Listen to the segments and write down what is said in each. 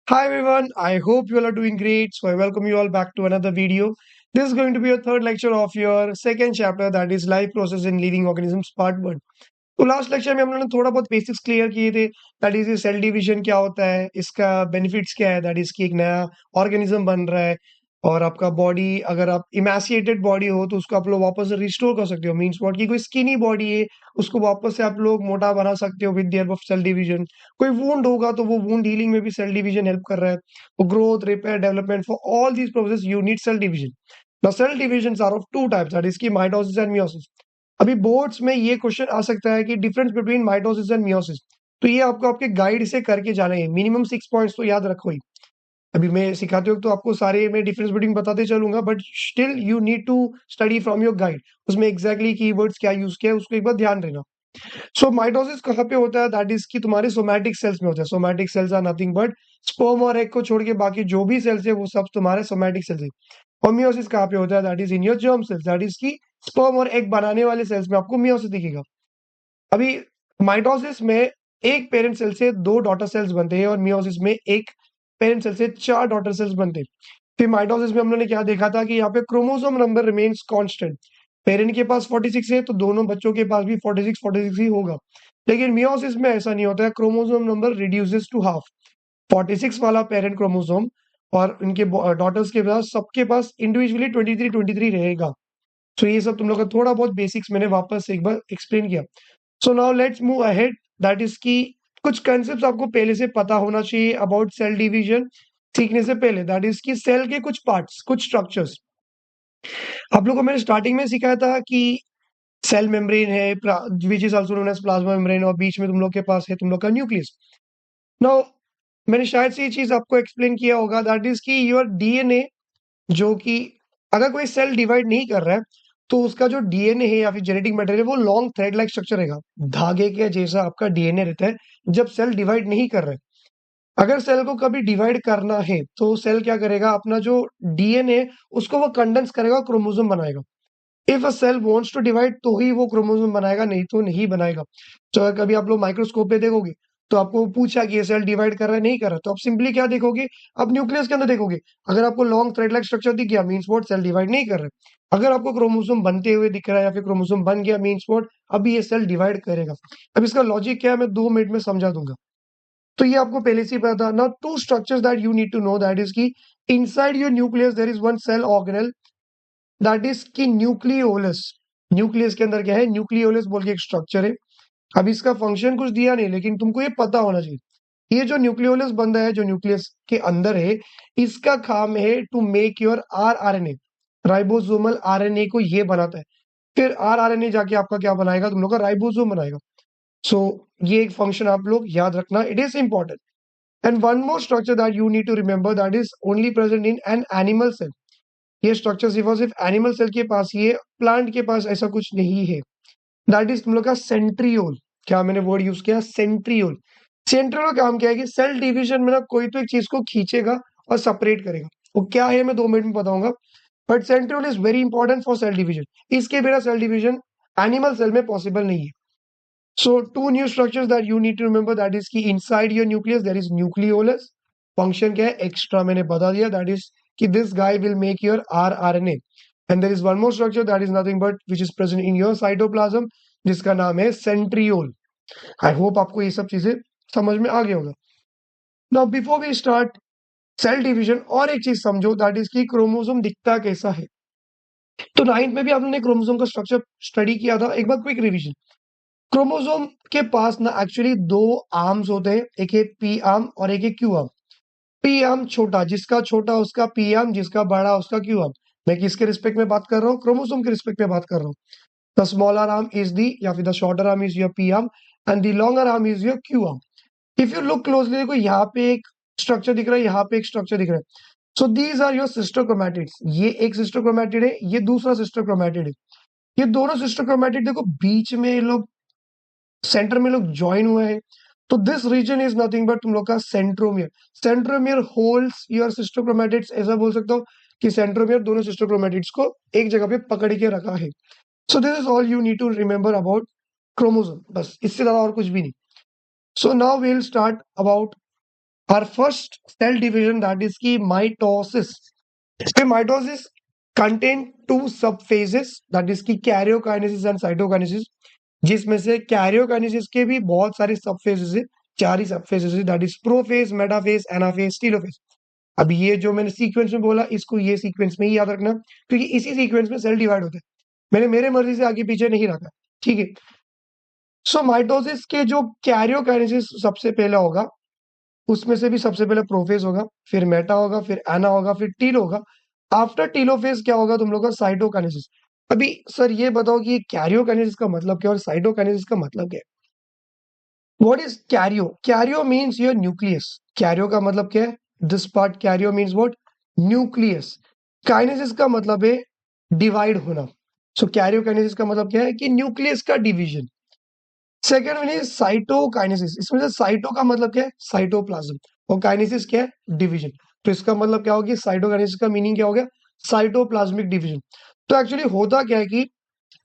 Hi everyone, I hope you all are doing great. So I welcome you all back to another video. This is going to be your third lecture of your second chapter that is life process in living organisms part 1. तो last lecture में हम लोगों ने थोड़ा बहुत basics clear किए थे that is ये सेल डिवीजन क्या होता है इसका बेनिफिट्स क्या है दैट इज कि एक नया ऑर्गेनिज्म बन रहा है और आपका बॉडी अगर आप इमेसिएटेड बॉडी हो तो उसको आप लोग वापस से रिस्टोर कर सकते हो मीन्स व्हाट की कोई स्किनी बॉडी है उसको वापस से आप लोग मोटा बना सकते हो with the help of cell division कोई वुंड होगा तो वो वुंड हीलिंग में भी सेल डिवीजन हेल्प कर रहा है वो growth repair development for all these process you need cell division the cell division are of two types that is की माइटोसिस एंड मियोसिस अभी बोर्ड्स में ये क्वेश्चन आ सकता है कि difference between mitosis and meiosis तो ये आपको आपके गाइड से करके जाना है मिनिमम 6 पॉइंट्स तो याद रखो ही अभी मैं सिखाते वक्त तो आपको सारे में डिफरेंस बिटवीन बताते चलूंगा but still you need to study from your guide उसमें एग्जैक्टली कीवर्ड्स क्या यूज किया है उसको एक बार ध्यान देना सो माइटोसिस कहाँ पे होता है दैट इज कि तुम्हारे सोमैटिक सेल्स में होता है somatic cells are nothing but sperm और एग को छोड़ के बाकी जो भी सेल्स है वो सब तुम्हारे सोमैटिक सेल्स है और मियोसिस कहाँ पे होता है that is in your germ cells that is की स्पर्म और एग बनाने वाले सेल्स में आपको मियोसिस दिखेगा अभी माइटोसिस में एक पेरेंट सेल से दो डॉटर सेल्स बनते हैं और मियोसिस में एक पेरेंट सेल से चार डॉटर सेल्स बनते हैं फिर माइटोसिस में हम लोगों ने क्या देखा था कि यहाँ पे chromosome number remains constant parent के पास 46 है तो दोनों बच्चों के पास भी 46 ही होगा लेकिन मियोसिस में ऐसा नहीं होता है chromosome number reduces to half 46 वाला पेरेंट क्रोमोसोम और उनके डॉटर्स के पास सबके पास इंडिविजुअली 23 रहेगा तो ये सब तुम लोग का थोड़ा बहुत बेसिक्स मैंने वापस से एक बार एक्सप्लेन किया so now let's move ahead that is की कुछ कंसेप्ट आपको पहले से पता होना चाहिए अबाउट सेल डिवीजन सीखने से पहले दैट इज की सेल के कुछ पार्ट्स कुछ स्ट्रक्चर्स आप लोगों को मैंने स्टार्टिंग में सिखाया था कि सेल मेम्ब्रेन है which is also known as plasma membrane और बीच में तुम लोग के पास है तुम लोग का न्यूक्लियस नाउ मैंने शायद से ये चीज आपको एक्सप्लेन किया होगा दैट इज की योर डीएनए जो कि अगर कोई सेल डिवाइड नहीं कर रहा है तो उसका जो डीएनए है या फिर जेनेटिक मटेरियल वो लॉन्ग थ्रेड लाइक स्ट्रक्चर रहेगा धागे के जैसा आपका डीएनए रहता है जब सेल डिवाइड नहीं कर रहा है अगर सेल को कभी डिवाइड करना है तो सेल क्या करेगा अपना जो डीएनए उसको वो कंडेंस करेगा क्रोमोसोम बनाएगा if a cell wants to divide तो ही वो क्रोमोसोम बनाएगा नहीं तो नहीं बनाएगा तो अगर कभी आप लोग माइक्रोस्कोप पे देखोगे तो आपको पूछा कि ये सेल डिवाइड कर रहा है नहीं कर रहा तो आप सिंपली क्या देखोगे आप न्यूक्लियस के अंदर देखोगे अगर आपको लॉन्ग थ्रेड लाइक स्ट्रक्चर दिख गया मीन्स व्हाट सेल डिवाइड नहीं कर रहा है अगर आपको क्रोमोसोम बनते हुए दिख रहा है या फिर क्रोमोसोम बन गया मीन्स व्हाट अभी ये सेल डिवाइड करेगा अब इसका लॉजिक क्या है मैं 2 मिनट में समझा दूंगा तो ये आपको पहले से ही पता था now two structures that you need to know that is key inside your nucleus there is one cell organelle that is key nucleolus nucleus के अंदर क्या है न्यूक्लियोलस बोल के एक स्ट्रक्चर है अब इसका फंक्शन कुछ दिया नहीं लेकिन तुमको ये पता होना चाहिए ये जो न्यूक्लियोलस बंदा है जो न्यूक्लियस के अंदर है इसका काम है to make your rRNA ribosomal RNA को ये बनाता है फिर आरआरएनए जाके आपका क्या बनाएगा तुम लोग का राइबोसोम बनाएगा सो ये एक फंक्शन आप लोग याद रखना it is important and one more structure that you need to remember that is only present in an animal cell ये स्ट्रक्चर सिर्फ एनिमल सेल के पास ही है प्लांट के पास ऐसा कुछ नहीं है दैट इज तुम लोग का सेंट्रियोल क्या मैंने वर्ड यूज किया सेंट्रियोल सेंट्रियोल का काम क्या है कि सेल डिवीजन में ना कोई तो एक चीज को खींचेगा और सेपरेट करेगा वो क्या है मैं 2 मिनट में बताऊंगा but centriole is very important for sale division इसके बिना सेल डिवीजन एनिमल सेल में पॉसिबल नहीं है so two new structures that you need to remember that is कि inside your nucleus there is nucleolus function क्या है extra मैंने बता दिया that is कि this guy will make your rRNA and there is one more structure that is nothing but which is present in your cytoplasm जिसका नाम है centriole I hope आपको ये सब चीजें समझ में आ गया होगा now before we start cell division और एक चीज समझो दैट इज की क्रोमोसोम दिखता कैसा है तो नाइन्थ में भी आपने क्रोमोसोम का स्ट्रक्चर स्टडी किया था एक बार क्विक रिवीजन क्रोमोसोम के पास ना एक्चुअली दो आर्म्स होते हैं एक है पी आर्म और एक है क्यू आर्म पी आर्म छोटा जिसका छोटा उसका पी आर्म जिसका बड़ा उसका क्यू आर्म मैं किसके रिस्पेक्ट में बात कर रहा हूँ क्रोमोसोम के रिस्पेक्ट में बात कर रहा हूँ the smaller arm is the या फिर the shorter arm is your P arm and the longer arm is your Q arm if you look closely देखो यहाँ पे एक स्ट्रक्चर दिख रहा है यहाँ पे एक स्ट्रक्चर दिख रहा है so these are your sister chromatids ये एक सिस्टर क्रोमैटिड है ये दूसरा सिस्टर क्रोमैटिड है ये दोनों सिस्टर क्रोमैटिड देखो बीच में ये लोग सेंटर में लोग ज्वाइन हुए हैं तो this region is nothing but तुम लोग का centromere centromere holds your sister chromatids ऐसा बोल सकता हूँ कि सेंट्रोमियर दोनों सिस्टर क्रोमैटिड्स को एक जगह पे पकड़ के रखा है so this is all you need to remember about chromosome बस इससे ज्यादा और कुछ भी नहीं so now we will start about Our first cell division, that is की mitosis. फिर mitosis contain two subphases, that is की karyokinesis and cytokinesis, जिसमें से karyokinesis के भी बहुत सारे subphases है, 4 ही subphases है, that is prophase, metaphase, anaphase, telophase. अब ये जो मैंने सीक्वेंस में बोला, इसको ये सीक्वेंस में ही याद रखना, क्योंकि इसी सीक्वेंस में सेल डिवाइड होता है. मैंने मेरे मर्जी से आगे पीछे नहीं रखा, ठीक है. सो माइटोसिस के जो कैरियोकाइनेसिस सबसे पहला होगा, उसमें से भी सबसे पहले प्रोफेज होगा, फिर मेटा होगा, फिर एना होगा, फिर टील होगा. आफ्टर टीलोफेज क्या होगा तुम लोग का? साइटोकाइनेसिस. अभी सर ये बताओ कि कैरियोकाइनेसिस का मतलब क्या और साइटोकाइनेसिस का मतलब क्या है? What is Cairo? Cairo means your nucleus. Cairo का मतलब क्या है? This part Cairo means what? Nucleus. Kinesis का मतलब है डिवाइड होना. सो कैरियोकाइनेसिस का मतलब क्या है? कि न्यूक्लियस का division. Second one is cytokinesis. इसमें से साइटो का मतलब क्या है? साइटोप्लाज्म. और काइनेसिस क्या है? डिवीजन. तो इसका मतलब क्या होगी? साइटोकाइनेसिस का मीनिंग क्या हो गया? Cytoplasmic division. तो एक्चुअली होता क्या है कि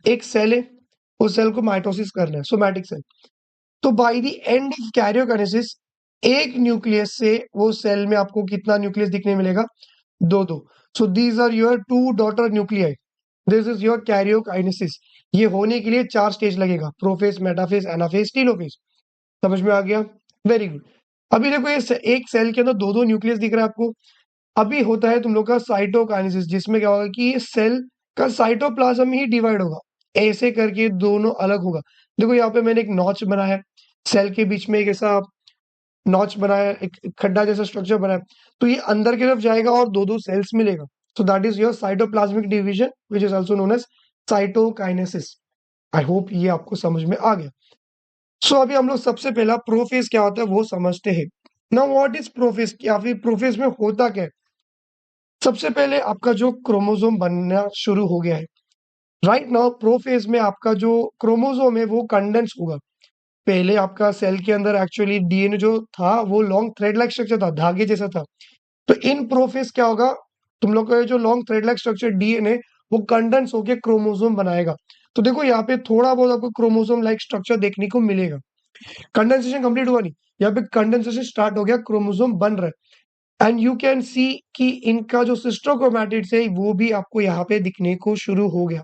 एक सेल है, उस सेल को माइटोसिस करना है, सोमैटिक सेल. तो bye the end of karyokinesis, एक न्यूक्लियस से वो सेल में आपको कितना न्यूक्लियस दिखने मिलेगा? दो दो. So these are your two daughter nuclei. This is your karyokinesis. ये होने के लिए 4 स्टेज लगेगा: प्रोफेज, मेटाफेज, एनाफेज, टीलोफेज. समझ में आ गया? Very good. अभी देखो ये एक सेल के अंदर दो दो न्यूक्लियस दिख रहा है आपको. अभी होता है तुम लोग का साइटोकाइनेसिस, जिसमें क्या होगा कि ये सेल का साइटोप्लाज्म ही डिवाइड होगा. ऐसे करके दोनों अलग होगा. देखो यहाँ पे मैंने एक नॉच बनाया है, सेल के बीच में एक ऐसा नॉच बनाया, एक खड्डा जैसा स्ट्रक्चर बनाया. तो ये अंदर की तरफ जाएगा और दो दो सेल्स मिलेगा. So that is your cytoplasmic division, which is also known as cytokinesis. I hope ये आपको समझ में आ गया. सो अभी हम लोग सबसे पहला प्रोफेज क्या होता है वो समझते हैं. नाउ व्हाट इज प्रोफेज, या फिर प्रोफेज में होता क्या है? सबसे पहले आपका जो क्रोमोसोम बनना शुरू हो गया है. राइट नाउ प्रोफेज में आपका जो क्रोमोसोम है वो कंडेंस होगा. पहले आपका सेल के अंदर एक्चुअली डीएनए जो था वो लॉन्ग थ्रेड लाइक स्ट्रक्चर था, धागे जैसा था. तो इन प्रोफेज क्या होगा? तुम लोग का ये जो long thread like structure DNA, वो कंडेंस होके क्रोमोसोम बनाएगा. तो देखो यहाँ पे थोड़ा बहुत आपको क्रोमोसोम लाइक स्ट्रक्चर देखने को मिलेगा. कंडेंसेशन कंप्लीट हुआ नहीं, यहाँ पे कंडेंसेशन स्टार्ट हो गया, क्रोमोसोम बन रहा है. एंड यू कैन सी कि इनका जो सिस्टर क्रोमैटिड्स है वो भी आपको यहाँ पे दिखने को शुरू हो गया.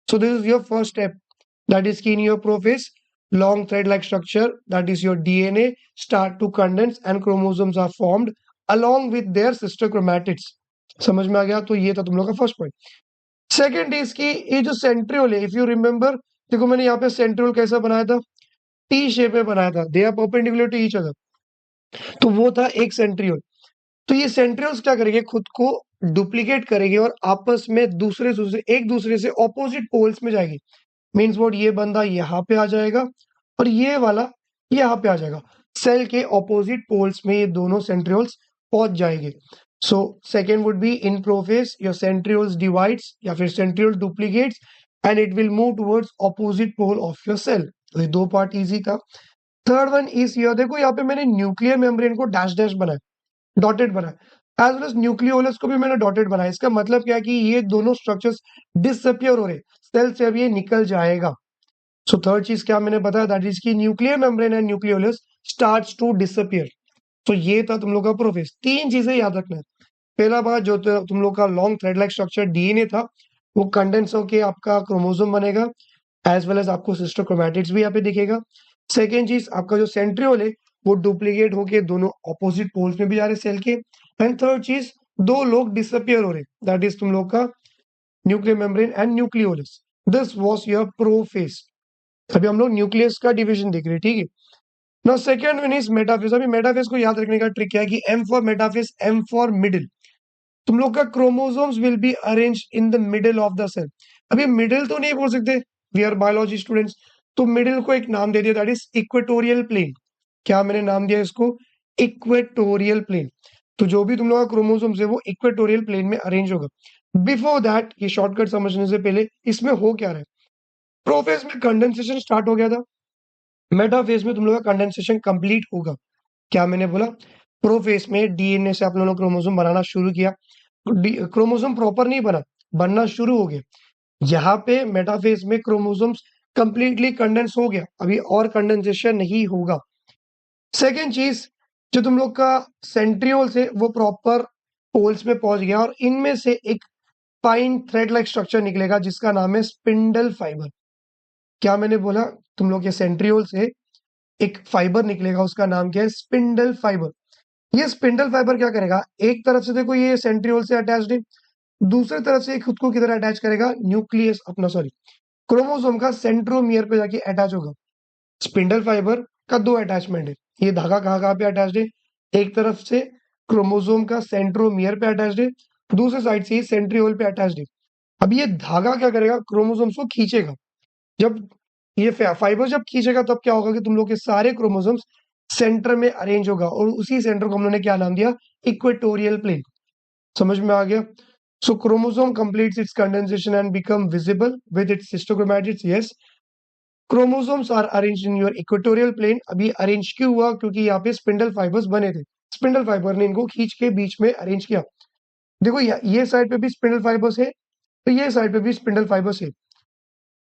सो this is your first step, that is key in your prophase. Long thread-like structure, that is your DNA, start to condense and chromosomes are formed along with their sister chromatids. समझ में आ गया? तो ये था तुम लोग का फर्स्ट पॉइंट. सेकेंड इज की ये जो सेंट्रियोल है, इफ यू रिमेंबर, देखो मैंने यहाँ पे सेंट्रियोल कैसा बनाया था? टी शेप में बनाया था. They are perpendicular to each other. तो वो था एक सेंट्रियोल. तो ये सेंट्रियोल्स क्या करेंगे? खुद को डुप्लीकेट करेंगे और आपस में दूसरे दूसरे एक दूसरे से ऑपोजिट पोल्स में जाएगी. Means what? ये बंदा यहाँ पे आ जाएगा और ये वाला यहाँ पे आ जाएगा. सेल के ऑपोजिट पोल्स में ये दोनों सेंट्रियोल्स पहुंच जाएंगे. So second would be in prophase your centrioles divides या फिर centriole duplicates and it will move towards opposite pole of your cell. तो ये दो पार्ट इजी था. थर्ड वन इज योर, देखो यहाँ पे मैंने न्यूक्लियर मेम्ब्रेन को डैश डैश बनाया, डॉटेड बनाया, एज वेल एज न्यूक्लियोलस को भी मैंने डॉटेड बनाया. इसका मतलब क्या है कि ये दोनों स्ट्रक्चर्स डिसअपियर हो रहे, सेल से अब ये निकल जाएगा. सो थर्ड चीज क्या मैंने बताया? दैट इज की nuclear membrane and nucleolus starts to disappear. तो ये था तुम लोग का प्रोफेज. तीन चीजें याद रखना है. पहला बात, जो तुम लोग का long thread like structure DNA था, वो कंडेंस होके आपका क्रोमोसोम बनेगा, एज वेल एज आपको सिस्टर क्रोमैटिड्स भी यहाँ पे दिखेगा. सेकेंड चीज, आपका जो सेंट्रियोल है वो डुप्लीकेट होके दोनों ऑपोजिट पोल्स में भी जा रहे सेल के. एंड थर्ड चीज, दो लोग डिसअपियर हो रहे, दैट इज तुम लोग का nuclear membrane and nucleolus. This was your prophase. अभी हम लोग न्यूक्लियस का डिवीजन देख रहे हैं, ठीक है. Now second one is metaphase. अभी मेटाफेज को याद रखने का ट्रिक क्या है कि M for metaphase, M for middle. तुम लोग का chromosomes will be arrange in the middle of the cell. अभी मिडिल तो नहीं बोल सकते, वी आर बायोलॉजी स्टूडेंट्स, तो मिडिल को एक नाम दे दिया, दैट इज इक्वेटोरियल प्लेन. क्या मैंने नाम दिया इसको? Equatorial plane. तो जो भी तुम लोग का क्रोमोसोम्स है वो इक्वेटोरियल प्लेन में अरेंज होगा. बिफोर दैट, ये शॉर्टकट समझने से पहले, इसमें हो क्या रहा है? प्रोफेज में कंडेंसेशन स्टार्ट हो गया था, मेटाफेज में तुम लोग का कंडेंसेशन कंप्लीट होगा. क्या मैंने बोला? प्रोफेज में डीएनए से आप लोगों ने क्रोमोसोम बनाना शुरू किया, क्रोमोसोम प्रॉपर नहीं बना, बनना शुरू हो गया. यहाँ पे मेटाफेज में क्रोमोसोम्स कंप्लीटली कंडेंस हो गया, अभी और कंडेंसेशन नहीं होगा. सेकेंड चीज, जो तुम लोग का सेंट्रियोल्स है वो प्रॉपर पोल्स में पहुंच गया और इनमें से एक फाइन थ्रेड लाइक स्ट्रक्चर निकलेगा जिसका नाम है स्पिंडल फाइबर। क्या मैंने बोला? तुम लोग के सेंट्रियोल से एक फाइबर निकलेगा, उसका नाम क्या है? Spindle fibre. ये स्पिंडल फाइबर क्या करेगा? एक तरफ से देखो ये सेंट्रियोल से अटैच्ड है, दूसरी तरफ से खुद को किधर अटैच करेगा? न्यूक्लियस अपना, सॉरी, क्रोमोसोम का सेंट्रोमियर पे जाके अटैच होगा। स्पिंडल फाइबर का दो अटैचमेंट है। ये धागा कहाँ कहाँ पे अटैच्ड है? एक तरफ से क्रोमोसोम का सेंट्रोमियर पे अटैच्ड है, दूसरे साइड से सेंट्रियोल पे अटैच्ड है। अब ये धागा क्या करेगा? क्रोमोसोम्स को खींचेगा। जब ये फाइबर जब खींचेगा तब क्या होगा कि तुम लोग के सारे क्रोमोसोम्स सेंटर में अरेंज होगा और उसी सेंटर को हम लोगों ने क्या नाम दिया? Equatorial plane. समझ में आ गया? So chromosome completes its condensation and become visible with its cystochromatids. Yes, chromosomes are arranged in your equatorial plane. अभी अरेंज क्यों हुआ? क्योंकि यहाँ पे स्पिंडल फाइबर्स बने थे, स्पिंडल फाइबर ने इनको खींच के बीच में अरेंज किया। देखो ये साइड पे भी स्पिंडल फाइबर्स है, तो ये साइड पे भी स्पिंडल फाइबर्स है।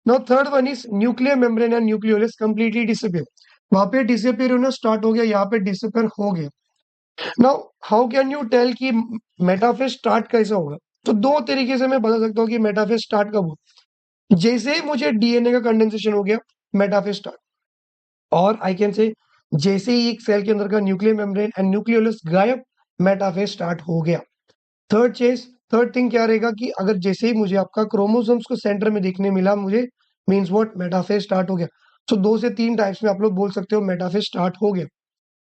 Now third one is nuclear membrane and nucleolus completely disappear. वहां पे डिसअपियर होना स्टार्ट हो गया, यहाँ पे डिसअपियर हो गया। Now how can you tell कि मेटाफेज स्टार्ट कैसा होगा? तो दो तरीके से मैं बता सकता हूँ कि मेटाफेज स्टार्ट कब हो। जैसे ही मुझे डीएनए का कंडेंसेशन हो गया, मेटाफेज स्टार्ट। और आई कैन से जैसे ही एक सेल के अंदर का न्यूक्लियर मेम्ब्रेन एंड न्यूक्लियोलस गायब, मेटाफेज स्टार्ट हो गया। थर्ड चीज, थर्ड थिंग क्या रहेगा कि अगर जैसे ही मुझे आपका क्रोमोसोम्स को सेंटर में देखने मिला, मुझे मींस व्हाट? मेटाफेज स्टार्ट हो गया। सो दो से तीन टाइप्स में आप लोग बोल सकते हो मेटाफेज स्टार्ट हो गया।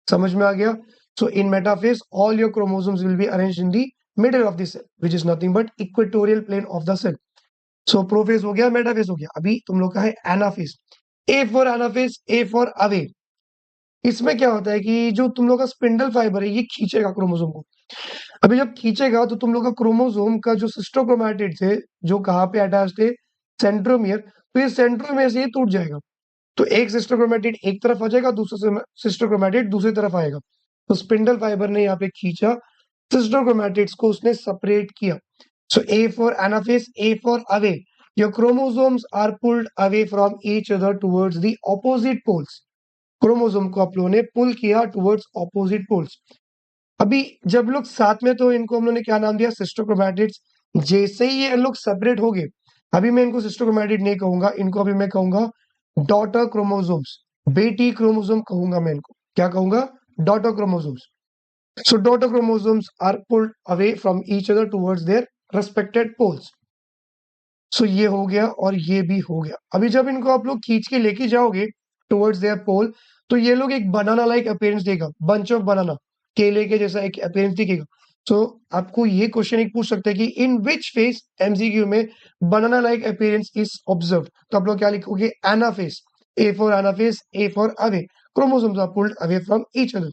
समझ में आ गया? So in metaphase all your chromosomes will be arranged in the middle of the cell which is nothing but equatorial plane of the cell. So prophase हो गया, मेटाफेज हो गया। अभी तुम लोग का है anaphase. A for anaphase, A for away. इसमें क्या होता है कि जो तुम लोग का स्पिंडल फाइबर है ये खींचेगा क्रोमोसोम को। अभी जब खींचेगा तो तुम लोग का क्रोमोसोम का जो सिस्टोक्रोमैटिड थे, जो कहाँ पे अटैच थे? सेंट्रोमियर। तो ये सेंट्रोमियर से ये टूट जाएगा। तो एक सिस्टोक्रोमैटिड एक तरफ आ जाएगा, दूसरा सिस्टोक्रोमैटिड दूसरी तरफ आएगा। तो स्पिंडल फाइबर ने यहाँ पे खींचा, सिस्टोक्रोमैटिड्स को उसने सेपरेट किया। So A for anaphase, A for away. Your chromosomes are pulled away from each other towards the opposite poles. Chromosome को आप लोगों ने पुल किया टुवर्ड्स ऑपोजिट पोल्स। अभी जब लोग साथ में, तो इनको हम लोगों ने क्या नाम दिया? सिस्टोक्रोमैटिड्स। जैसे ही ये लोग सेपरेट हो गए, अभी मैं इनको सिस्टोक्रोमैटिड नहीं कहूंगा, इनको अभी मैं कहूंगा डॉटर क्रोमोसोम्स, बेटी क्रोमोसोम कहूंगा मैं इनको। क्या कहूंगा? Daughter chromosomes. So daughter chromosomes are pulled away from each other towards their respected poles. So ये हो गया और ये भी हो गया। अभी जब इनको आप लोग खींच के लेके जाओगे टुवर्ड्स देयर पोल, तो ये लोग एक बनाना लाइक अपीयरेंस देगा, बंच ऑफ बनाना, केले के जैसा एक अपीयरेंस दिखेगा। सो आपको ये क्वेश्चन एक पूछ सकते हैं कि इन विच फेज एमसीक्यू में banana like appearance is observe. तो आप लोग क्या लिखोगे? Anaphase. A for anaphase, A for away. Chromosomes are pulled away from each other.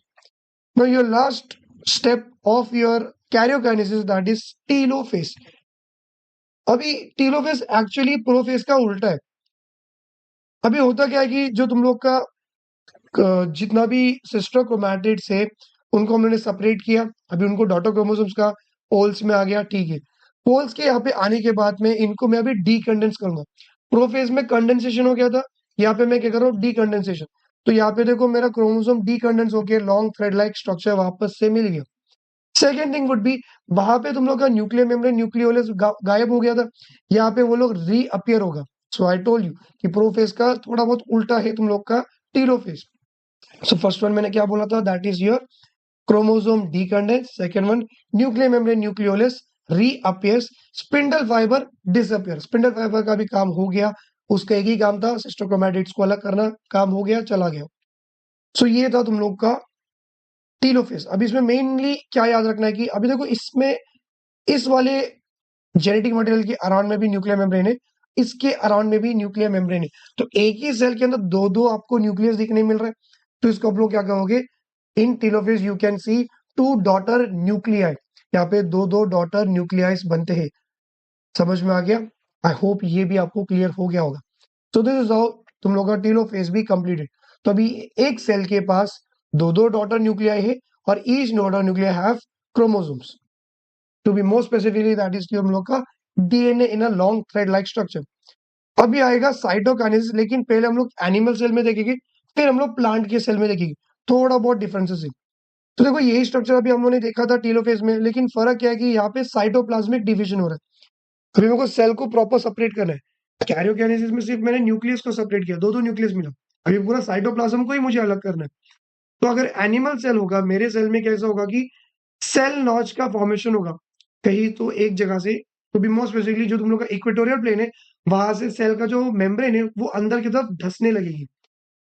Now, your last step of your karyokinesis, that is telophase. अभी telophase actually prophase का उल्टा है। अभी होता क्या है कि जो तुम लोग का जितना भी सिस्टर क्रोमैटिड्स है उनको हमने सेपरेट किया। अभी उनको डॉटर क्रोमोसोम्स का पोल्स में आ गया, ठीक है। पोल्स के यहाँ पे आने के बाद में इनको मैं अभी डीकंडेंस करूंगा। प्रोफेज में कंडेंसेशन हो गया था, यहाँ पे मैं क्या कर रहा हूँ? डीकंडेंसेशन। तो यहाँ पे देखो मेरा क्रोमोसोम डीकंडेंस होकर लॉन्ग थ्रेड लाइक स्ट्रक्चर वापस से मिल गया। सेकेंड थिंग वुड बी, वहां पे तुम लोग का न्यूक्लियर मेम्ब्रेन न्यूक्लियोलस गायब हो गया था, यहाँ पे वो लोग रीअपियर होगा। सो आई टोल्ड यू कि प्रोफेज का थोड़ा बहुत उल्टा है तुम लोग का टीलोफेज। सो फर्स्ट वन मैंने क्या बोला था? That is your chromosome decondense. Second one, nuclear membrane nucleolus reappears, spindle fibre disappear. Spindle fibre का भी काम हो गया, उसका एक ही काम था, सिस्टोक्रोमैटिड्स को अलग करना, काम हो गया, चला गया। सो ये था तुम लोग का टीलोफेज। अब इसमें मेनली क्या याद रखना है कि अभी देखो इसमें इस वाले जेनेटिक मटेरियल के अराउंड में भी न्यूक्लियर मेम्ब्रेन है, इसके अराउंड में भी न्यूक्लियर मेम्ब्रेन है। तो एक ही सेल के अंदर दो दो आपको न्यूक्लियस दिखने मिल रहा है, तो इसको आप लोग क्या कहोगे? In telophase you can see two daughter nuclei. यहाँ पे दो दो डॉटर न्यूक्लियाइस बनते हैं। समझ में आ गया? आई होप ये भी आपको क्लियर हो गया होगा। तो दिस इज हाउ तुम लोग का टीलोफेज भी कंप्लीटेड। तो अभी एक सेल के पास दो दो डॉटर न्यूक्लियाई है और each daughter nuclei have chromosomes. To be more specifically that is कि हम लोग का DNA in a long thread like structure. अभी आएगा साइटोकाइनेसिस, लेकिन पहले हम लोग एनिमल सेल में देखेंगे, फिर हम लोग प्लांट के सेल में देखेंगे। थोड़ा बहुत डिफरेंसेस है। तो देखो यही स्ट्रक्चर अभी हम लोगों ने देखा था टेलोफेज में, लेकिन फर्क क्या है कि यहाँ पे साइटोप्लाज्मिक डिवीजन हो रहा है। अभी मेरे को सेल को प्रॉपर सेपरेट करना है। कैरियोकाइनेसिस में सिर्फ मैंने न्यूक्लियस को सेपरेट किया, दो दो न्यूक्लियस मिला। अभी पूरा साइटोप्लाज्म को ही मुझे अलग करना है। तो अगर एनिमल सेल होगा, मेरे सेल में कैसा होगा कि सेल नॉच का फॉर्मेशन होगा कहीं तो एक जगह से। तो भी मोस्ट बेसिकली जो तुम लोग का इक्वेटोरियल प्लेन है, वहां से सेल का जो मेम्ब्रेन है वो अंदर की तरफ धंसने लगेगी।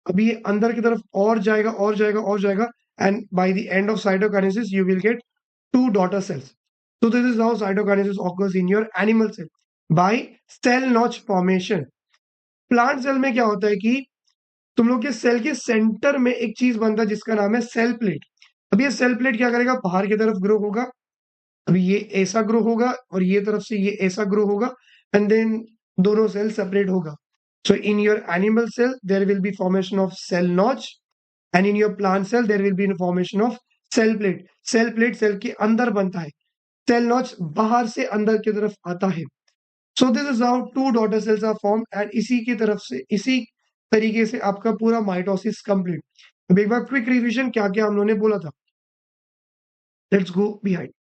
अभी ये अंदर की तरफ और जाएगा और जाएगा और जाएगा, and bye the end of cytokinesis you will gate two daughter cells. So this is how cytokinesis occurs in your animal cell by cell notch formation. Plant cell में क्या होता है कि तुम लोग के सेल के सेंटर में एक चीज बनता है जिसका नाम है सेल प्लेट। अब ये सेल प्लेट क्या करेगा, बाहर की तरफ ग्रो होगा। अभी ये ऐसा ग्रो होगा और ये तरफ से ये ऐसा ग्रो होगा, एंड देन दोनों सेल सेपरेट होगा। So in your animal cell there will be formation of cell notch, and in your plant cell there will be formation of cell plate. Cell plate cell के अंदर बनता है, cell notch बाहर से अंदर की तरफ आता है। So this is how two daughter cells are form, and इसी की तरफ से इसी तरीके से आपका पूरा माइटोसिस कंप्लीट। अब एक बार क्विक रिवीजन क्या क्या हम लोगों ने बोला था, लेट्स गो बिहाइंड।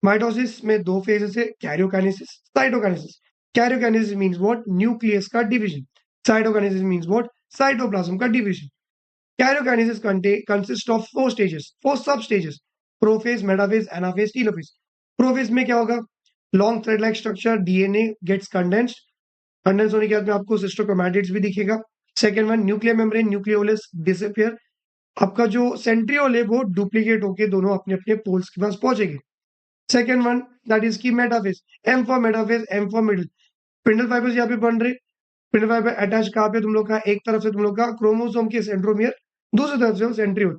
माइटोसिस में दो फेजेस है, karyokinesis, cytokinesis. Karyokinesis means what, nucleus का division. Cytokinesis means what, cytoplasm का division. Karyokinesis consists of four sub stages: prophase, metaphase, anaphase, telophase. Prophase में क्या होगा, long thread like structure, DNA gets condensed. Condense होने के बाद में आपको सिस्टोक्रोमैटिड्स भी दिखेगा। Second one, nuclear membrane, nucleolus disappear. आपका जो सेंट्रियोल है वो डुप्लीकेट होके दोनों अपने अपने पोल्स के पास पहुंचेंगे। सेकेंड वन दैट इज की metaphase, M for metaphase, M for middle. Spindle fibres यहाँ पे बन रहे। स्पिंडल फाइबर अटैच कहाँ पे तुम लोग का, एक तरफ से तुम लोग का क्रोमोसोम के सेंट्रोमियर, दूसरी तरफ से सेंट्रियोल।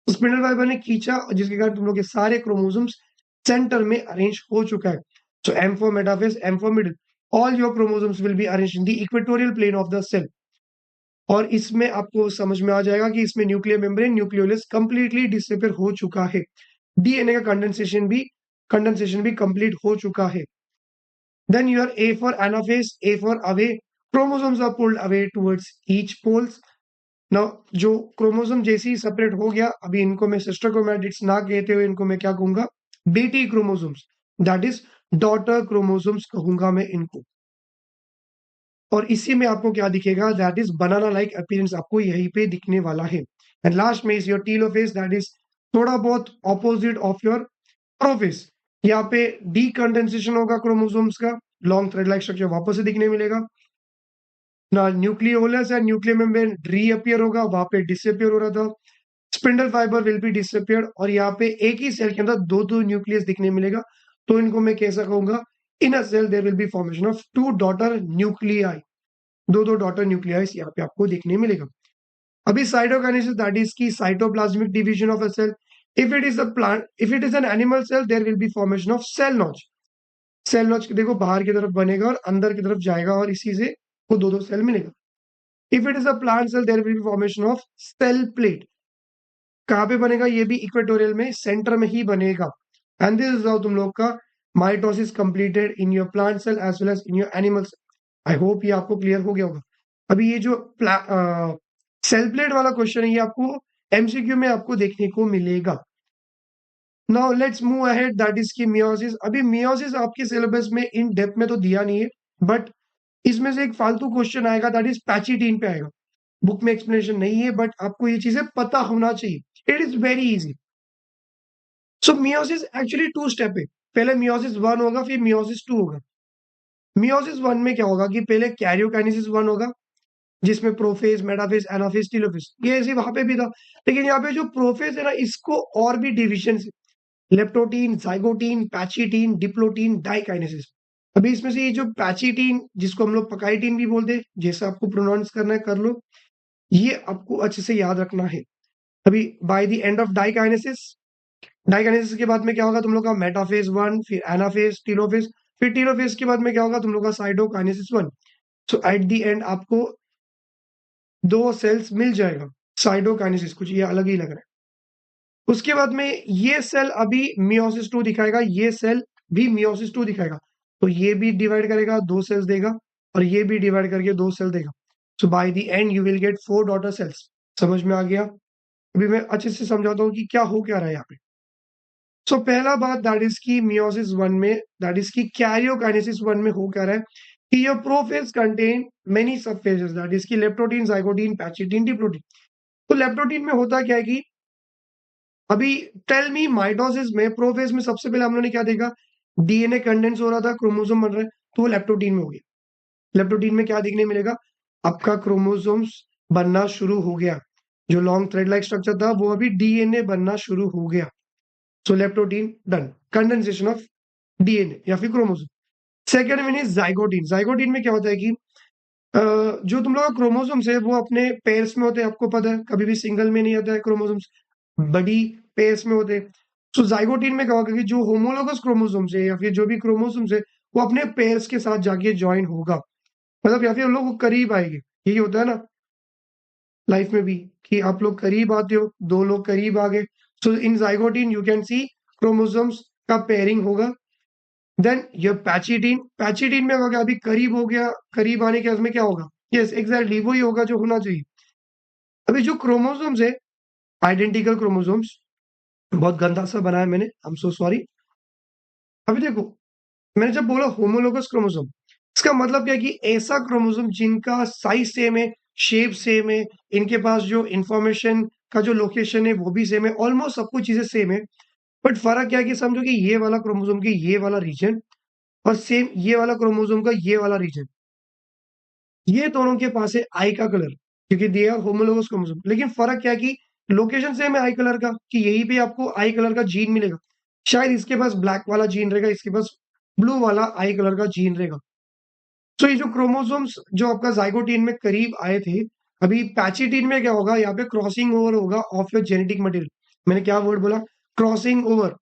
तो स्पिंडल फाइबर ने खींचा जिसके कारण तुम लोग के सारे क्रोमोसोम्स सेंटर में अरेंज हो चुका है। So M for metaphase, M for middle, all your chromosomes will be arranged in the equatorial plane of the cell. और इसमें आपको समझ में आ जाएगा कि इसमें nuclear membrane, nucleolus completely disappear हो चुका है। डीएनए का कंडेंसेशन भी कंप्लीट हो चुका है। Then your A for anaphase, A for away. Chromosomes are pulled away towards each poles. Now जो क्रोमोसोम जैसे ही सेपरेट हो गया, अभी इनको मैं सिस्टर क्रोमैटिड्स ना कहते हुए इनको मैं क्या कहूंगा, बेटी chromosomes, that is daughter chromosomes कहूंगा मैं इनको। और इसी में आपको क्या दिखेगा, that is banana like appearance आपको यहीं पे दिखने वाला है। एंड लास्ट में is your telophase, that is थोड़ा बहुत ऑपोजिट ऑफ योर प्रोफेज। यहाँ पे डीकंडेंसेशन होगा क्रोमोसोम्स का, लॉन्ग थ्रेड लाइक स्ट्रक्चर वापस से दिखने मिलेगा ना। न्यूक्लियोलस या न्यूक्लियर मेम्ब्रेन रीअपियर होगा, वहां पे डिसअपियर हो रहा था। Spindle fibre will be disappear, और यहाँ पे एक ही सेल के अंदर दो दो न्यूक्लियस दिखने मिलेगा। तो इनको मैं कैसा कहूंगा, in a cell there will be formation of two daughter nuclei, दो दो डॉटर न्यूक्लियाई यहाँ पे आपको देखने मिलेगा। अभी साइटोकाइनेसिस दैट इज की cytoplasmic division of a cell. If it is an animal cell there will be formation of cell notch. Cell notch देखो बाहर की तरफ बनेगा और अंदर की तरफ जाएगा, और इसी से वो दो दो सेल मिलेगा। If it is a plant cell there will be formation of cell plate. कहाँ पे बनेगा, ये भी इक्वेटोरियल में सेंटर में ही बनेगा। एंड दिस इज हाउ तुम लोग का mitosis completed in your plant cell as well as in your animal cell. I hope ये आपको क्लियर हो गया होगा। अभी ये जो सेल प्लेट वाला क्वेश्चन है ये आपको एमसीक्यू में आपको देखने को मिलेगा। Now let's move ahead, that is की मियोसिस। अभी मियोसिस आपके सिलेबस में इन डेप्थ में तो दिया नहीं है, बट इसमें से एक फालतू क्वेश्चन आएगा, दैट इज पैचिटीन पे आएगा। बुक में एक्सप्लेनेशन नहीं है, बट आपको ये चीजें पता होना चाहिए। It is very easy. So meiosis actually two step है। पहले मियोसिस वन होगा, फिर मियोसिस टू होगा। मियोसिस वन में क्या होगा कि पहले कैरियोकाइनेसिस वन होगा, जिसमें प्रोफेज, मेटाफेज, एनाफेज, टेलोफेज, ये ऐसे वहां पे भी था। लेकिन यहाँ पे जो प्रोफेज है ना, इसको और भी डिविजन है, leptotene, zygotene, pachytene, diplotene, diakinesis. अभी इसमें से ये जो पैचिटीन, जिसको हम लोग पकाइटीन भी बोलते हैं, जैसा आपको प्रोनाउंस करना है कर लो, ये आपको अच्छे से याद रखना है। अभी bye the end of diakinesis, diakinesis के बाद में क्या होगा तुम लोग का, मेटाफेज वन, फिर एनाफेज, टीलोफेज, फिर टीलोफेज के बाद में क्या होगा तुम लोग का, cytokinesis one. So eight the and आपको दो सेल्स मिल जाएगा। साइटोकाइनेसिस कुछ ये अलग ही लग रहा है। उसके बाद में ये सेल अभी मियोसिस टू दिखाएगा, ये सेल भी मियोसिस टू दिखाएगा। तो ये भी डिवाइड करेगा, दो सेल्स देगा, और ये भी डिवाइड करके दो सेल देगा। So by the end you will get four daughter cells. समझ में आ गया। अभी मैं अच्छे से समझाता हूँ कि क्या हो क्या रहा है यहाँ पे। सो पहला बात दैट इज की मियोसिस वन में, दैट इज की कैरियोकाइनेसिस वन में हो क्या रहा है कि योर प्रोफेज कंटेन मेनी सब फेजेस, दैट इज की लेप्टोटीन, जाइगोटीन, पैचिटीन, डिप्लोटीन। तो लेप्टोटीन में होता क्या है कि अभी टेल मी माइटोसिस में प्रोफेज में सबसे पहले हम लोगों ने क्या देखा, डीएनए कंडेंस हो रहा था, क्रोमोसोम बन रहा है, तो वो लेप्टोटीन में हो गया। लेप्टोटीन में क्या देखने मिलेगा, आपका क्रोमोसोम्स बनना शुरू हो गया। जो लॉन्ग थ्रेड लाइक स्ट्रक्चर था वो अभी डीएनए बनना शुरू हो गया। So leptotene done, condensation of DNA या फिर chromosome. Second one is zygotene. Zygotene में क्या होता है कि जो तुम लोग का क्रोमोसोम्स है वो अपने पेयर्स में होते हैं, आपको पता है, कभी भी सिंगल में नहीं आता है क्रोमोसोम्स, बड़ी पेयर्स में होते हैं। सो जाइगोटीन में क्या होगा कि जो होमोलोगस क्रोमोसोम्स है या फिर जो भी क्रोमोसोम्स है वो अपने पेयर्स के साथ जाके ज्वाइन होगा, मतलब या फिर हम लोग करीब आएंगे। यही होता है ना लाइफ में भी, कि आप लोग करीब आते हो, दो लोग करीब आ गए। So in zygotene you can see chromosomes का पेयरिंग होगा। देन ये पैचिटीन, पैचिटीन में होगा अभी करीब हो गया, करीब आने के उसमें क्या होगा, यस एग्जैक्टली वही होगा जो होना चाहिए। अभी जो क्रोमोसोम्स है, आइडेंटिकल क्रोमोसोम्स, बहुत गंदा सा बनाया मैंने, आई एम सो सॉरी। अभी देखो, मैंने जब बोला होमोलोगस क्रोमोसोम, इसका मतलब क्या है कि ऐसा क्रोमोसोम जिनका साइज सेम है, शेप सेम है, इनके पास जो इंफॉर्मेशन का जो लोकेशन है वो भी सेम है, ऑलमोस्ट सब कुछ चीजें सेम है। बट फर्क क्या है कि समझो कि ये वाला क्रोमोसोम की ये वाला रीजन और सेम ये वाला क्रोमोसोम का ये वाला रीजन, ये दोनों के पास है आई का कलर, क्योंकि दे आर होमोलोगस क्रोमोसोम। लेकिन फर्क क्या है कि लोकेशन सेम है आई कलर का, कि यही पे आपको आई कलर का जीन मिलेगा। शायद इसके पास ब्लैक वाला जीन रहेगा, इसके पास ब्लू वाला आई कलर का जीन रहेगा। तो ये जो क्रोमोसोम्स जो आपका जाइगोटीन में करीब आए थे, अभी पैचिटीन में क्या होगा, यहाँ पे क्रॉसिंग ओवर होगा ऑफ योर जेनेटिक मटेरियल। मैंने क्या वर्ड बोला, क्रॉसिंग ओवर।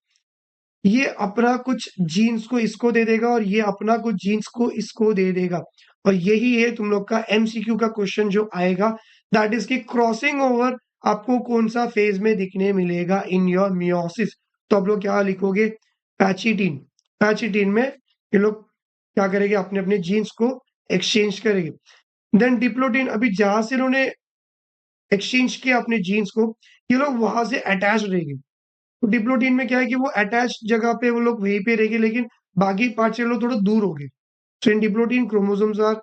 ये अपना कुछ जीन्स को इसको दे देगा और ये अपना कुछ जीन्स को इसको दे देगा। और यही है तुम लोग का एमसीक्यू का क्वेश्चन जो आएगा, दैट इज की क्रॉसिंग ओवर आपको कौन सा फेज में दिखने मिलेगा इन योर मियोसिस। तो आप लोग क्या लिखोगे, पैचिटीन। पैचिटीन में ये लोग क्या करेंगे, अपने अपने जीन्स को एक्सचेंज करेंगे। देन डिप्लोटीन, अभी जहां से इन्होंने एक्सचेंज किया अपने जीन्स को, ये लोग वहां से अटैच रहेंगे। तो डिप्लोटीन में क्या है कि वो अटैच जगह पे वो लोग वहीं पे रहेंगे, लेकिन बाकी पार्ट से लोग थोड़ा दूर हो गए। So in diplotene chromosomes are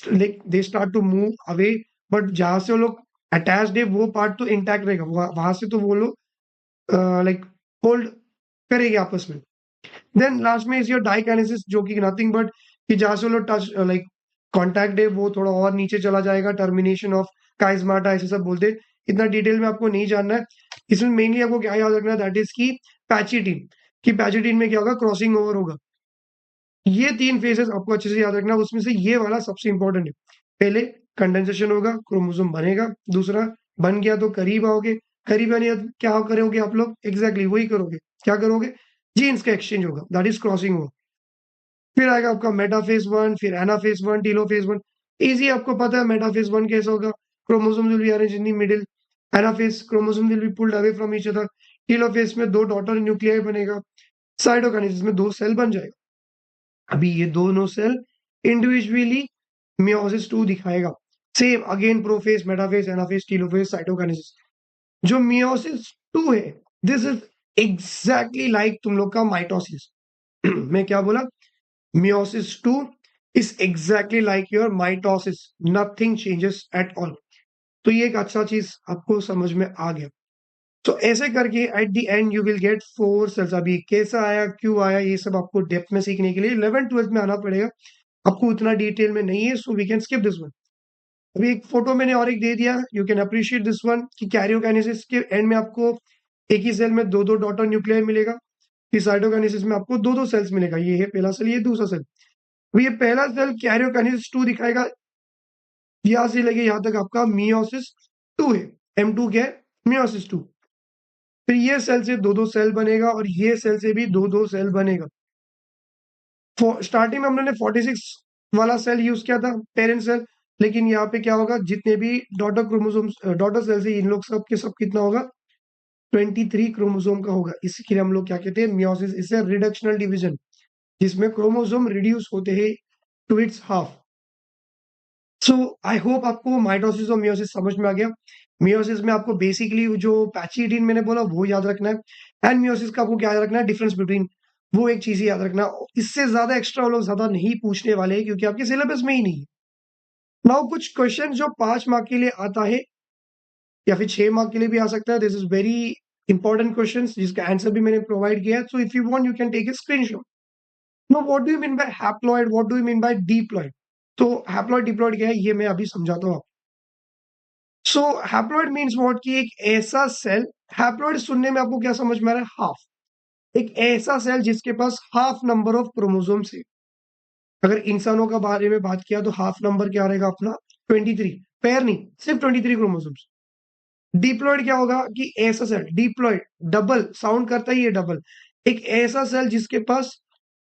like they start to move away, but जहां से वो लोग अटैच्ड है वो पार्ट तो इंटैक्ट रहेगा, वहां से तो वो लोग लाइक होल्ड करेंगे आपस में। देन लास्ट में इज योर डाइकाइनेसिस, जो कि नथिंग बट कि जहां से वो लोग टच लाइक कॉन्टैक्ट है वो थोड़ा और नीचे चला जाएगा, टर्मिनेशन ऑफ काइजमाटा ऐसे सब बोलते हैं। इतना डिटेल में आपको नहीं जानना है। इसमें मेनली आपको क्या याद रखना है, दैट इज की पैचिटीन, कि पैचिटीन में क्या होगा, क्रॉसिंग ओवर होगा। ये तीन फेजेस आपको अच्छे से याद रखना है, उसमें से ये वाला सबसे इंपॉर्टेंट है। पहले कंडेंसेशन होगा, क्रोमोसोम बनेगा। दूसरा, बन गया तो करीब आओगे, करीब आने क्या करोगे आप लोग, एग्जैक्टली वही करोगे, क्या करोगे, जीन्स का एक्सचेंज होगा, दैट इज क्रॉसिंग ओवर। फिर आएगा आपका मेटाफेज वन, फिर anaphase one, telophase one. Easy, आपको पता है मेटाफेज वन कैसा होगा, chromosome will be arranged in the middle. Anaphase, chromosome will be pulled away from each other. Telophase में दो डॉटर न्यूक्लियाई बनेगा। साइटोकाइनेसिस में दो सेल बन जाएगा। अभी ये दोनों सेल इंडिविजुअली मियोसिस टू दिखाएगा। Same again, prophase, metaphase, anaphase, telophase, cytokinesis. जो मियोसिस टू है, दिस इज एग्जैक्टली लाइक तुम लोग का माइटोसिस। मैं क्या बोला, meiosis 2 is exactly like your mitosis, nothing changes at all। तो ये एक अच्छा चीज आपको समझ में आ गया। तो ऐसे करके at the end you will get 4 cells. अभी कैसा आया, क्यों आया, ये सब आपको डेप्थ में सीखने के लिए 11th 12th में आना पड़ेगा, आपको उतना डिटेल में नहीं है, so we can skip this one. अभी एक फोटो मैंने और एक दे दिया, you can appreciate this one, कि कैरियोकाइनेसिस के एंड में आपको एक ही सेल में दो दो डॉटर न्यूक्लियर मिलेगा। फिर साइटोकाइनेसिस में आपको दो दो सेल्स मिलेगा, ये है पहला सेल, ये दूसरा सेल। ये पहला सेल कैरियोकाइनेसिस 2 दिखाएगा, यहां से लगे यहां तक आपका मियोसिस 2 है। M2 क्या है, मियोसिस 2। फिर ये सेल से दो दो सेल बनेगा और ये सेल से भी दो दो सेल बनेगा। स्टार्टिंग में हमने 46 वाला सेल यूज किया था, पेरेंट सेल। लेकिन यहाँ पे क्या होगा, जितने भी डॉटर क्रोमोसोम्स, डॉटर सेल से इन लोग सब के सब कितना होगा, 23 क्रोमोसोम का होगा। इसके लिए हम लोग क्या कहते हैं, मियोसिस, इसे रिडक्शनल डिवीजन, जिसमें क्रोमोसोम रिड्यूस होते हैं to its half. So I hope आपको माइटोसिस और मियोसिस समझ में आ गया। मियोसिस में आपको बेसिकली जो पैचिटिन मैंने बोला वो याद रखना है, एंड मियोसिस का आपको क्या याद रखना है, डिफरेंस बिटवीन, वो एक चीज ही याद रखना। इससे ज्यादा एक्स्ट्रा वो लोग ज्यादा नहीं पूछने वाले हैं क्योंकि आपके सिलेबस में ही नहीं है। नाउ कुछ क्वेश्चन जो 5 मार्क के लिए आता है या फिर 6 मार्क के लिए भी आ सकता है, this is very important question जिसका आंसर भी मैंने प्रोवाइड किया है। So if you want you can take a screenshot. Know what do you mean by haploid, what do you mean by diploid? तो हैप्लॉइड डिप्लॉइड क्या है ये मैं अभी समझाता हूँ। सो हैप्लॉइड मीन्स व्हाट, कि एक ऐसा सेल, हैप्लॉइड सुनने में आपको क्या समझ में आ रहा है, हाफ, एक ऐसा सेल जिसके पास हाफ नंबर ऑफ क्रोमोसोम्स है। अगर इंसानों का बारे में बात किया तो हाफ नंबर क्या रहेगा अपना, 23, पेयर नहीं, सिर्फ 23 क्रोमोसोम्स। डिप्लॉइड क्या होगा, कि ऐसा सेल, डिप्लॉइड डबल साउंड करता ही है, डबल, एक ऐसा सेल जिसके पास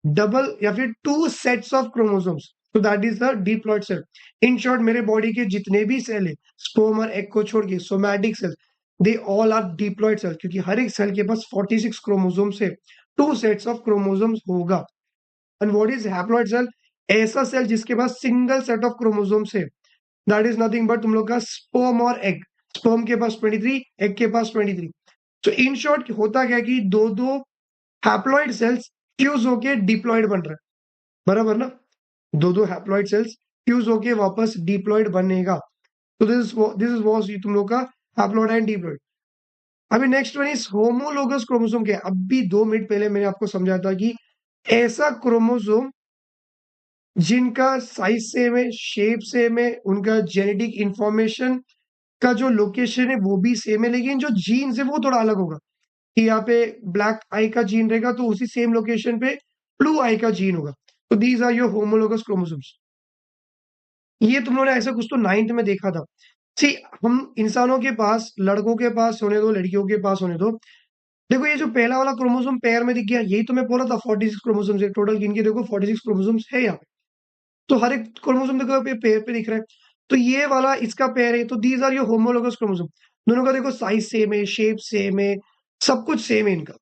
डबल या फिर 2 सेट्स ऑफ क्रोमोसोम्स, तो that is the diploid cell. In short मेरे बॉडी के जितने भी सेल है, स्पर्म और एग को छोड़ के, somatic cell, they all are diploid cell, क्योंकि हर एक सेल के पास 46 क्रोमोसोम्स है, 2 सेट्स ऑफ क्रोमोसोम्स होगा। And what is haploid cell, ऐसा सेल जिसके पास सिंगल सेट ऑफ क्रोमोसोम्स है, दैट इज नथिंग बट तुम लोग का स्पर्म और एग। स्पर्म के पास 23, एग के पास 23। तो इन शॉर्ट होता क्या कि दो दो हैप्लॉइड सेल्स फ्यूज होके डिप्लॉइड बन रहा है, बराबर ना, दो दो हैप्लॉइड सेल्स फ्यूज होके वापस डिप्लॉइड बनेगा। तो दिस इज वॉज तुम लोग का हैप्लॉइड एंड डिप्लॉइड। अभी next one is homologous chromosome. क्या, अभी 2 मिनट पहले मैंने आपको समझाया था कि ऐसा क्रोमोसोम जिनका साइज सेम है, शेप सेम है, उनका जेनेटिक इंफॉर्मेशन का जो लोकेशन है वो भी सेम है, लेकिन जो जीन्स है वो थोड़ा अलग होगा, कि यहाँ पे ब्लैक आई का जीन रहेगा तो उसी सेम लोकेशन पे ब्लू आई का जीन होगा। तो these are your homologous chromosomes. ये तुम लोगों ने ऐसा कुछ तो 9th में देखा था। सी, हम इंसानों के पास, लड़कों के पास होने दो, लड़कियों के पास होने दो, देखो ये जो पहला वाला क्रोमोसोम पेयर में दिख गया, यही तो मैं बोला था 46 क्रोमोसोम्स है टोटल, गिन के देखो 46 क्रोमोसोम्स है यहाँ पे। तो हर एक क्रोमोसोम देखो पे पेयर पे दिख रहा है, तो ये वाला इसका पेयर है, तो these are your homologous chromosome. दोनों का देखो साइज सेम है, शेप सेम है, सब कुछ सेम है इनका।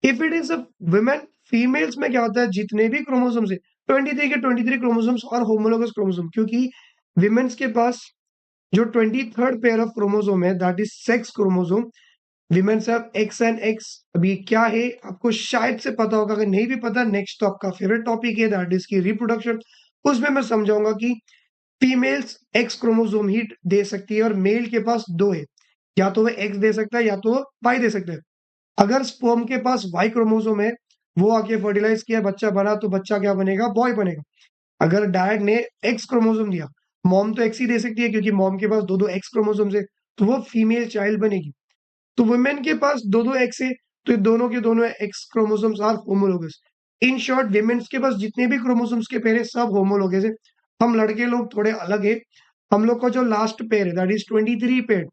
If it is a women, females में क्या होता है, जितने भी क्रोमोसोम्स है 23 के 23 क्रोमोसोम्स और होमोलोगस क्रोमोसोम, क्योंकि विमेन्स के पास जो 23rd पेयर ऑफ क्रोमोसोम है that is sex chromosome. Women's have x and x. अभी क्या है आपको शायद से पता होगा, अगर नहीं भी पता नेक्स्ट तो आपका फेवरेट टॉपिक है दैट इज की रिप्रोडक्शन। उसमें मैं समझाऊंगा कि फीमेल्स एक्स क्रोमोसोम ही दे सकती है और मेल के पास दो है, या तो वह एक्स दे सकता है या तो वाई दे सकता है। अगर स्पर्म के पास वाई क्रोमोसोम है, वो आके फर्टिलाइज किया, बच्चा बना, तो बच्चा क्या बनेगा, बॉय बनेगा। अगर डैड ने एक्स क्रोमोसोम दिया, मॉम तो एक्स ही दे सकती है क्योंकि मॉम के पास दो दो एक्स क्रोमोसोम है, तो वो फीमेल चाइल्ड बनेगी। तो वुमेन के पास दो दो एक्स है, तो ये दोनों के दोनों X chromosomes are homologous. In short womens के पास जितने भी क्रोमोसोम्स के पेयर है सब होमोलोगस है। हम लड़के लोग थोड़े अलग है, हम लोग का जो लास्ट पेयर है that is 23 pair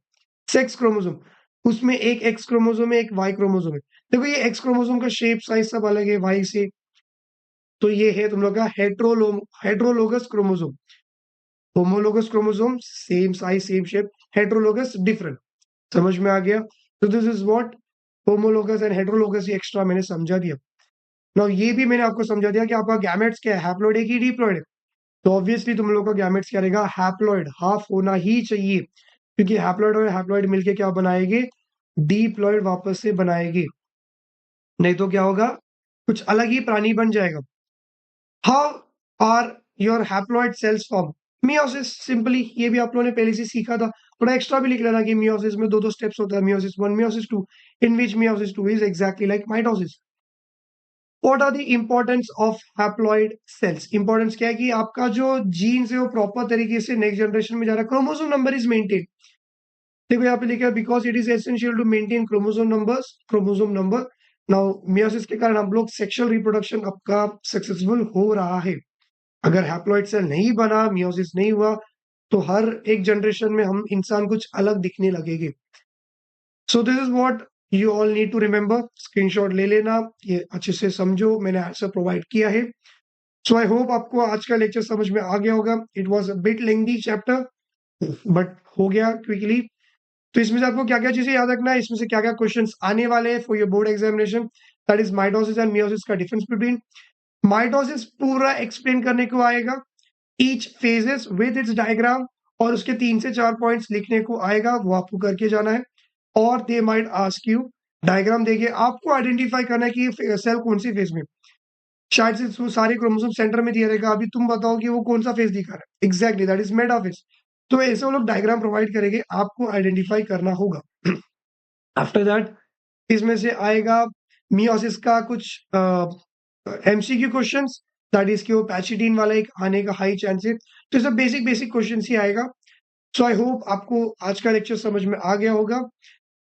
sex chromosome, उसमें एक एक्स क्रोमोसोम है, एक वाई क्रोमोसोम है। देखो ये एक्स क्रोमोसोम का शेप साइज सब अलग है वाई से, तो ये है तुम लोग का heterologous chromosome. Homologous chromosome same size same shape, heterologous different. समझ में आ गया? तो this is what homologous and heterologous, ये एक्स्ट्रा मैंने समझा दिया। नाउ ये भी मैंने आपको समझा दिया कि आपका गैमेट्स क्या है, हैप्लॉइड है कि डिप्लॉइड है। तो ऑब्वियसली तुम लोग का गैमेट्स क्या रहेगा, हैप्लॉइड, हाफ होना ही चाहिए, क्योंकि हैप्लॉइड और हैप्लॉइड मिलके क्या बनाएंगे, डिप्लॉइड वापस से बनाएंगे, नहीं तो क्या होगा, कुछ अलग ही प्राणी बन जाएगा। How are your haploid cells form? Meiosis, simply ये भी आप लोगों ने पहले से सीखा था, थोड़ा एक्स्ट्रा भी लिख लेना कि मियोसिस में दो दो स्टेप्स होता है, meiosis 1, meiosis 2, in which meiosis 2 is exactly like mitosis. What are the importance of haploid cells? Importance क्या है कि आपका जो जीन्स है वो प्रॉपर तरीके से नेक्स्ट जनरेशन में जा रहा है, क्रोमोसोम नंबर इज मेंटेन। देखो यहाँ पे लिखा है because it is essential to maintain chromosome number. Now meiosis के कारण हम लोग सेक्सुअल रिप्रोडक्शन आपका सक्सेसफुल हो रहा है। अगर हैप्लॉइड सेल नहीं बना, मियोसिस नहीं हुआ, तो हर एक जनरेशन में हम इंसान कुछ अलग दिखने लगेंगे। So this is what you all need to remember. Screenshot ले लेना, ये अच्छे से समझो, मैंने आंसर प्रोवाइड किया है। सो आई होप आपको आज का लेक्चर समझ में आ गया होगा। It was a bit lengthy chapter but हो गया क्विकली। तो इसमें से आपको क्या क्या चीजें याद रखना है, इसमें से क्या क्या क्वेश्चंस आने वाले हैं for your board examination, that is mitosis and meiosis का डिफरेंस बिटवीन। माइटोसिस पूरा एक्सप्लेन करने को आएगा, each phases with its diagram और उसके 3 से 4 पॉइंट्स लिखने को आएगा, वो आपको करके जाना है। और they might ask you, diagram देके आपको आइडेंटिफाई करना है कि ये सेल कौन सी फेज में, शायद से वो सारे क्रोमोसोम सेंटर में दिया रहेगा, अभी तुम बताओ कि वो कौन सा फेज दिखा रहा है, एग्जैक्टली दैट इज मेटाफेज। तो ऐसे वो लोग डायग्राम प्रोवाइड करेंगे, आपको आइडेंटिफाई करना होगा। आफ्टर दैट इसमें से आएगा मियोसिस का कुछ एमसीक्यू क्वेश्चंस, दैट इज कि वो पैचिटीन वाला एक आने का हाई चांसेस। तो सब बेसिक बेसिक क्वेश्चन ही आएगा। सो आई होप आपको आज का लेक्चर समझ में आ गया होगा।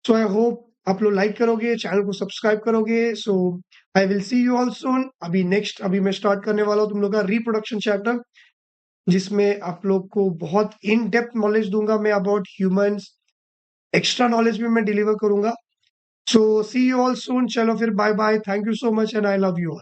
सो आई होप आप लोग लाइक करोगे, चैनल को सब्सक्राइब करोगे। So I will see you all soon. अभी मैं स्टार्ट करने वाला हूँ तुम लोग का रिप्रोडक्शन चैप्टर, जिसमें आप लोग को बहुत इन डेप्थ नॉलेज दूंगा मैं अबाउट ह्यूमंस, एक्स्ट्रा नॉलेज भी मैं डिलीवर करूंगा। So see you all soon. चलो फिर bye bye, thank you so much and I love you all.